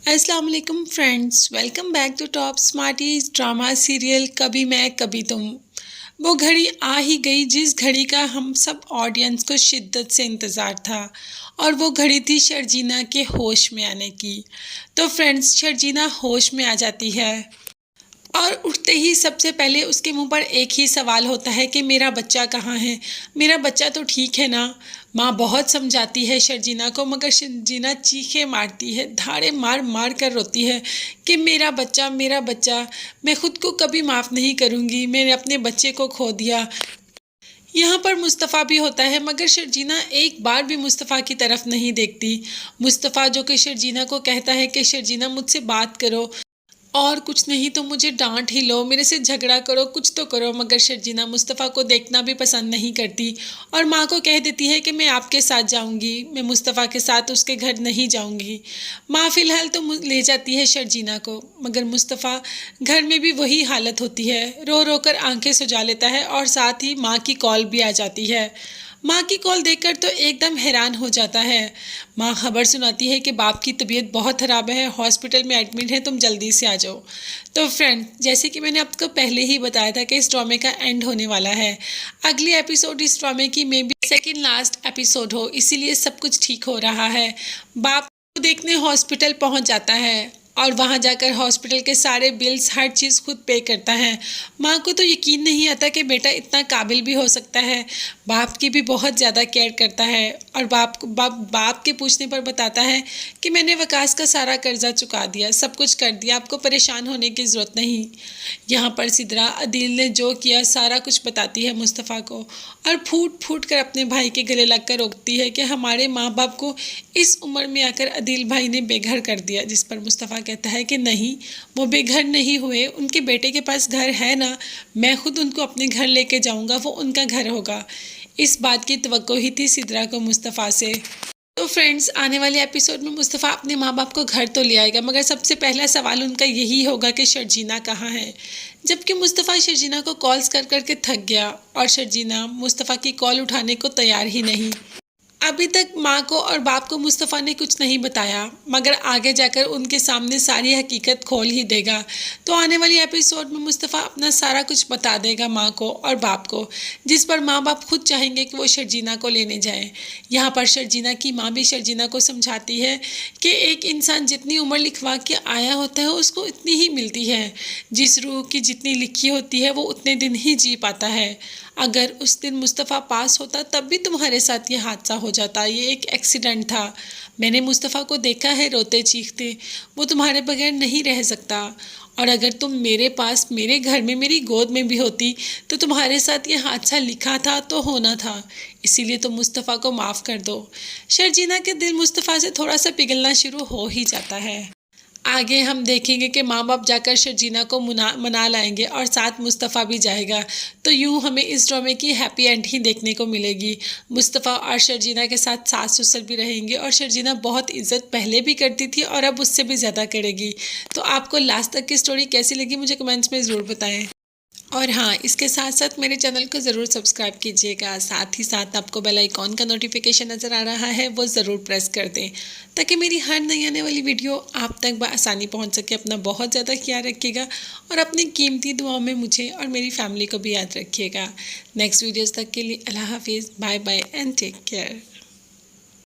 अस्सलाम वालेकुम friends, welcome back to top smarties drama serial कभी मैं कभी तुम। वो घड़ी आ ही गई जिस घड़ी का हम सब ऑडियंस को शिद्दत से इंतज़ार था, और वो घड़ी थी शर्जीना के होश में आने की। तो फ्रेंड्स, शर्जीना होश में आ जाती है और उठते ही सबसे पहले उसके मुंह पर एक ही सवाल होता है कि मेरा बच्चा कहाँ है, मेरा बच्चा तो ठीक है ना। माँ बहुत समझाती है शर्जीना को, मगर शर्जीना चीखें मारती है, धाड़े मार मार कर रोती है कि मेरा बच्चा, मेरा बच्चा, मैं खुद को कभी माफ़ नहीं करूँगी, मैंने अपने बच्चे को खो दिया। यहाँ पर मुस्तफ़ा भी होता है, मगर शर्जीना एक बार भी मुस्तफ़ा की तरफ नहीं देखती। मुस्तफ़ा जो कि शर्जीना को कहता है कि शर्जीना मुझसे बात करो, और कुछ नहीं तो मुझे डांट ही लो, मेरे से झगड़ा करो, कुछ तो करो। मगर शर्जीना मुस्तफ़ा को देखना भी पसंद नहीं करती और माँ को कह देती है कि मैं आपके साथ जाऊंगी, मैं मुस्तफ़ा के साथ उसके घर नहीं जाऊंगी। माँ फ़िलहाल तो ले जाती है शर्जीना को, मगर मुस्तफ़ा घर में भी वही हालत होती है, रो रो कर आंखें सुजा लेता है और साथ ही माँ की कॉल भी आ जाती है। माँ की कॉल देखकर तो एकदम हैरान हो जाता है। माँ खबर सुनाती है कि बाप की तबीयत बहुत ख़राब है, हॉस्पिटल में एडमिट है, तुम जल्दी से आ जाओ। तो फ्रेंड, जैसे कि मैंने आपको पहले ही बताया था कि इस ड्रामे का एंड होने वाला है। अगली एपिसोड इस ड्रामे की may be second last episode हो, इसीलिए सब कुछ ठीक हो रहा है। बाप को देखने हॉस्पिटल पहुँच जाता है और वहाँ जाकर हॉस्पिटल के सारे बिल्स, हर चीज़ खुद पे करता है। माँ को तो यकीन नहीं आता कि बेटा इतना काबिल भी हो सकता है। बाप की भी बहुत ज़्यादा केयर करता है और बाप के पूछने पर बताता है कि मैंने वकास का सारा कर्जा चुका दिया, सब कुछ कर दिया, आपको परेशान होने की ज़रूरत नहीं। यहाँ पर सिद्रा अदील ने जो किया सारा कुछ बताती है मुस्तफ़ा को, और फूट फूट कर अपने भाई के गले लगकर रोकती है कि हमारे माँ बाप को इस उम्र में आकर अदील भाई ने बेघर कर दिया। जिस पर मुस्तफ़ा कहता है कि नहीं, वो बेघर नहीं हुए, उनके बेटे के पास घर है ना, मैं खुद उनको अपने घर लेके जाऊंगा, वो उनका घर होगा। इस बात की तवक्को ही थी सिद्रा को मुस्तफ़ा से। तो फ्रेंड्स, आने वाले एपिसोड में मुस्तफ़ा अपने माँ बाप को घर तो ले आएगा, मगर सबसे पहला सवाल उनका यही होगा कि शर्जीना कहाँ है। जबकि मुस्तफ़ा शर्जीना को कॉल्स कर करके थक गया और शर्जीना मुस्तफ़ा की कॉल उठाने को तैयार ही नहीं। अभी तक माँ को और बाप को मुस्तफ़ा ने कुछ नहीं बताया, मगर आगे जाकर उनके सामने सारी हकीकत खोल ही देगा। तो आने वाली एपिसोड में मुस्तफ़ा अपना सारा कुछ बता देगा माँ को और बाप को, जिस पर माँ बाप खुद चाहेंगे कि वो शर्जीना को लेने जाएं। यहाँ पर शर्जीना की माँ भी शर्जीना को समझाती है कि एक इंसान जितनी उम्र लिखवा के आया होता है उसको इतनी ही मिलती है, जिस रूह की जितनी लिखी होती है वो उतने दिन ही जी पाता है। अगर उस दिन मुस्तफ़ा पास होता तब भी तुम्हारे साथ ये हादसा हो जाता, ये एक एक्सीडेंट था। मैंने मुस्तफ़ा को देखा है रोते चीखते, वो तुम्हारे बगैर नहीं रह सकता। और अगर तुम मेरे पास, मेरे घर में, मेरी गोद में भी होती तो तुम्हारे साथ ये हादसा लिखा था तो होना था। इसीलिए तो मुस्तफ़ा को माफ़ कर दो। शर्जीना के दिल मुस्तफ़ा से थोड़ा सा पिघलना शुरू हो ही जाता है। आगे हम देखेंगे कि माँ बाप जाकर शर्जीना को मना लाएंगे और साथ मुस्तफ़ा भी जाएगा। तो यूँ हमें इस ड्रामे की हैप्पी एंड ही देखने को मिलेगी। मुस्तफ़ा और शर्जीना के साथ सास ससुर भी रहेंगे और शर्जीना बहुत इज्जत पहले भी करती थी और अब उससे भी ज़्यादा करेगी। तो आपको लास्ट तक की स्टोरी कैसी लगी मुझे कमेंट्स में ज़रूर बताएं। और हाँ, इसके साथ साथ मेरे चैनल को ज़रूर सब्सक्राइब कीजिएगा, साथ ही साथ आपको बेल आइकॉन का नोटिफिकेशन नज़र आ रहा है वो ज़रूर प्रेस कर दें, ताकि मेरी हर नई आने वाली वीडियो आप तक बआसानी पहुंच सके। अपना बहुत ज़्यादा ख्याल रखिएगा और अपनी कीमती दुआओं में मुझे और मेरी फैमिली को भी याद रखिएगा। नेक्स्ट वीडियोज़ तक के लिए अल्लाह हाफिज़, bye bye and take care.